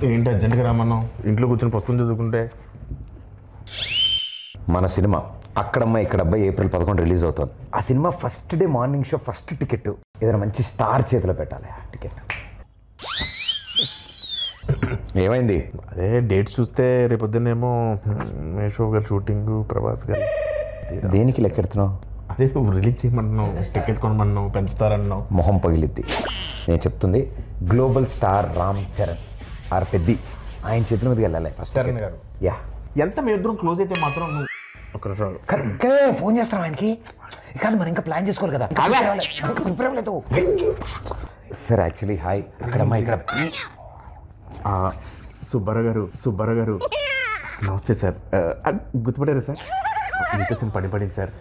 ఏంటి అర్జెంట్గా రమ్మన్నావు? ఇంట్లో కూర్చొని పుస్తకం చదువుకుంటే. మన సినిమా అక్కడమ్మ ఇక్కడబ్బాయి ఏప్రిల్ 11 రిలీజ్ అవుతుంది. ఆ cinema first day morning show first ticket ఏదైనా మంచి స్టార్ చేతిలో పెట్టాలి. ఆ టికెట్ ఏమైంది? అదే డేట్ చూస్తే రేపొద్దునేమో మేషో గారు షూటింగ్, ప్రభాస్ గారు. దేనికి లెక్కెడుతున్నావు? అదే నువ్వు రిలీజ్ చేయమన్నావు, టికెట్ కొనమన్నావు, పెంచుతారన్నావు. మొహం పగిలిద్ది. నేను చెప్తుంది గ్లోబల్ స్టార్ రామ్ చరణ్ ఆర్ పెద్ది ఆయన చేతుల మీదకి వెళ్ళాలి ఫస్ట్. చరణ్ గారు యా ఎంత మీ ఇద్దరం క్లోజ్ అయితే మాత్రం నువ్వు ఒక ఇంకా ఫోన్ చేస్తాం ఆయనకి. కానీ మనం ఇంకా ప్లాన్ చేసుకోవాలి కదా. ప్రిపేర్ అవ్వలేదు సార్. యాక్చువల్లీ హాయ్ అక్కడమ్మా ఇక్కడ సుబ్బారావు గారు నమస్తే సార్. గుర్తుపడారు సార్? మీతో చిన్న పడింది సార్.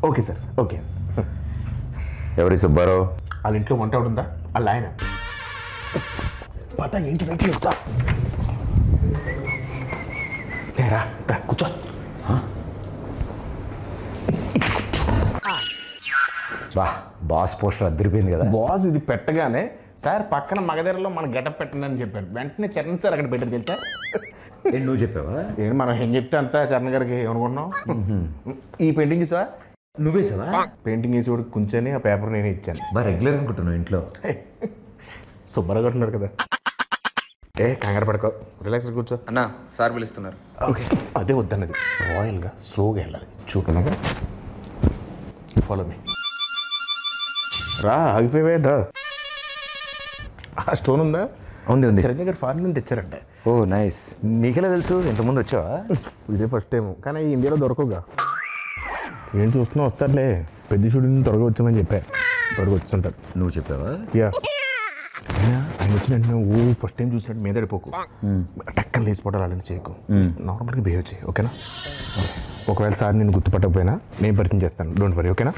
Okay sir, okay. ఎవరి సుబ్బారావు? వాళ్ళ ఇంట్లో వంట ఉందా? వాళ్ళ ఆయన పత ఏంటి వెయిట్ చేస్తా. లేరా కూర్చో. బా బాస్ పోస్టర్ అదిరిపోయింది కదా. బాస్ ఇది పెట్టగానే సార్ పక్కన మగధరలో మన గెటప్ పెట్టండి అని చెప్పారు. వెంటనే చరణ్ సార్ అక్కడ పెట్టారు తెలుసా? నువ్వు చెప్పావా? ఏంటి మనం ఏం చెప్తే అంతా చరణ్ గారికి ఏమనుకుంటున్నాం. ఈ పెయింటింగ్ సార్ నువ్వే సార్ పెయింటింగ్ వేసి కూడా కూర్చొని ఆ పేపర్ నేనే ఇచ్చాను. బా రెగ్యులర్ అనుకుంటున్నావు ఇంట్లో. సుబ్బారావు ఉన్నారు కదా. కంగారు పడుకో, రిలాక్స్ కూర్చో. అన్నా సార్ పిలుస్తున్నారు. ఓకే అదే వద్దన్నది. రాయల్గా స్లోగా వెళ్ళాలి. చూడలాగా ఫాలో మీ. రా ఆగిపోయేదా? స్టోన్ ఉందా? ఉంది. చిరంజీవి గారు ఫారిన్ నుంచి తెచ్చారంటే. ఓ నైస్. నీకెలా తెలుసు? ఇంతకుముందు వచ్చావా? ఇదే ఫస్ట్ టైం, కానీ ఇండియాలో దొరకవుగా. ఏం చూస్తున్నా వస్తారులే. పెద్ద షూటింగ్ త్వరగా వచ్చామని చెప్పా. త్వరగా వచ్చుంటారు. నువ్వు చెప్పావా? యా ఆయన వచ్చిన వెంటనే ఫస్ట్ టైం చూసినట్టు మీద పడిపోకు. టక్కన లేచిపోవడాలు అలాంటి చేయకు. నార్మల్గా బిహేవ్ చేయి, ఓకేనా? ఒకవేళ సార్ నేను గుర్తుపట్టకపోయినా నేను పరిచయం చేస్తాను. డోంట్ వరీ, ఓకేనా?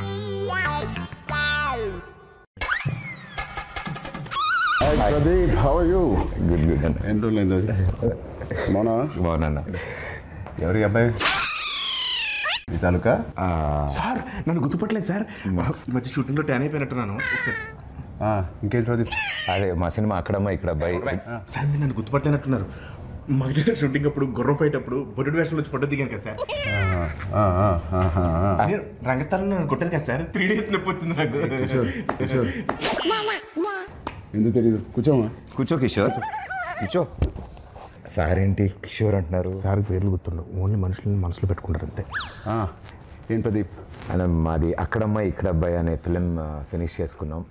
Pradeep, how are you? Good good అన్న. ఎన్ని రోజులైంది అది? బాగున్నా. ఎవరి అబ్బాయి? మీ తాలూకా? సార్ నన్ను గుర్తుపట్టలేదు సార్. ఈ మధ్య షూటింగ్లో ట్యాన్ అయిపోయినట్టున్నాను. ఒకసారి ఇంకేంటి ప్రదీప్? అదే మా సినిమా అక్కడమ్మా ఇక్కడ అబ్బాయి. సార్ మీరు నన్ను గుర్తుపట్టలేనట్టున్నారు. మా దగ్గర షూటింగ్ అప్పుడు గుర్రం ఫైట్ అప్పుడు బొడ్డు వేషంలో వచ్చి ఫోటో దిగాను కదా సార్. నేను రంగస్థలంలో నన్ను కొట్టాను కదా సార్. 3 days నొప్పి వచ్చింది నాకు. ఎందుకు తెలియదు? కూర్చోమా. కూర్చో కిషోర్, కూర్చో. సార్ ఏంటి కిషోర్ అంటున్నారు? సార్ పేర్లు గుర్తుండవు, ఓన్లీ మనుషులని మనసులో పెట్టుకుంటారు అంతే. ఏం ప్రదీప్? అలా మాది అక్కడమ్మ ఇక్కడ అబ్బాయి అనే ఫిలిం ఫినిష్ చేసుకున్నాం.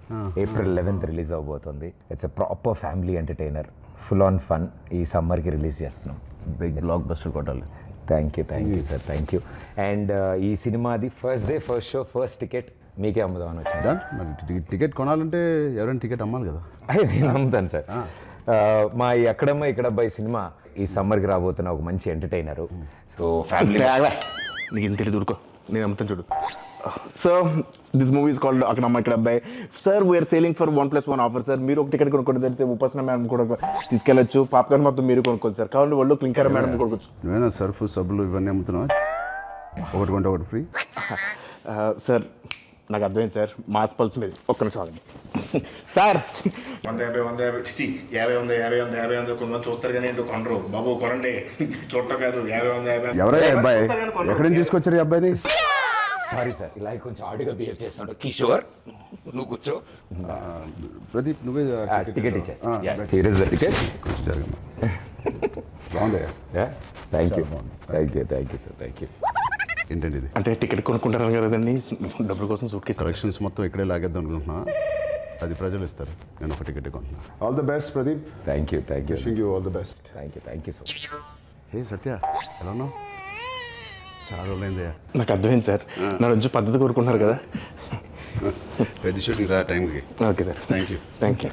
ఏప్రిల్ 11th రిలీజ్ అవబోతుంది. It's a proper family entertainer, full on fun. ఈ సమ్మర్కి రిలీజ్ చేస్తున్నాం. బిగ్ బ్లాక్ బస్టర్ కొట్టాలి. Thank you sir, thank you. And ఈ సినిమాది first day first show first ticket మీకే అమ్ముదామని వచ్చింది. మరి టికెట్ కొనాలంటే ఎవరైనా టికెట్ అమ్మాలి కదా. నేను అమ్ముతాను సార్. మా ఈ అక్కడమ్మ ఇక్కడ అబ్బాయి సినిమా ఈ సమ్మర్కి రాబోతున్న ఒక మంచి ఎంటర్టైనరు. సో ఫ్యామిలీ నీకు ఇంత తెలియదు, ఊరుకో. నేను అమ్ముతాను చూడు. So this movie is called Akkadamma Ikkada Abbayi. Sir we are selling for 1+1 offer sir. మీరు ఒక టికెట్ కొనుక్కోండి, తెలిస్తే ఉపాసన మేడం కూడా తీసుకెళ్ళచ్చు. పాప్కార్న్ మొత్తం మీరు కొనుక్కోండి సార్. కావాలి వాళ్ళు క్లింకర్ మేడం కొనుక్కోవచ్చు. నువ్వేనా సర్ఫ్ సబ్బులు ఇవన్నీ అమ్ముతున్నావా? ఒకటి కొంటే ఒకటి ఫ్రీ. సార్ నాకు అర్థమైంది సార్. మాస్ పల్స్ మీద ఒక్క నిమిషం ఆగండి సార్. 150 కొంతమంది చూస్తారు కానీ ఏంటో కొనరు. బాబు కొనండి, చూడటం కాదు. 50 ఎవరైనా అబ్బాయి ఎక్కడి నుంచి తీసుకొచ్చారు ఈ అబ్బాయిని? సారీ సార్, ఇలా కొంచెం ఆడిగా బిహేవ్ చేస్తున్నాడు. కిషోర్ నువ్వు కూర్చో. ప్రదీప్ నువ్వే టికెట్ ఇచ్చేస్తా. Here is the ticket. బాగుంది. Thank you sir, thank you. ఏంటండి ఇది? అంటే టికెట్ కొనుక్కుంటారు కదండి, డబ్బుల కోసం సూట్ కేసు. కలెక్షన్స్ మొత్తం ఇక్కడే లాగేద్దాం అనుకుంటున్నా. అది ప్రజలు ఇస్తారు. నేను ఒక టికెట్ కొంటున్నా. All the best Pradeep. Thank you wishing you all the best. Thank you so much. Hey Satya, ఎలా ఉన్నావు? చాలా రోజులైందయ్యా. నాకు అర్థమైంది సార్. నా రోజు పద్ధతి కోరుకుంటున్నారు కదా. పెద్ద షూటింగ్ రా టైంకి. Okay sir, thank you.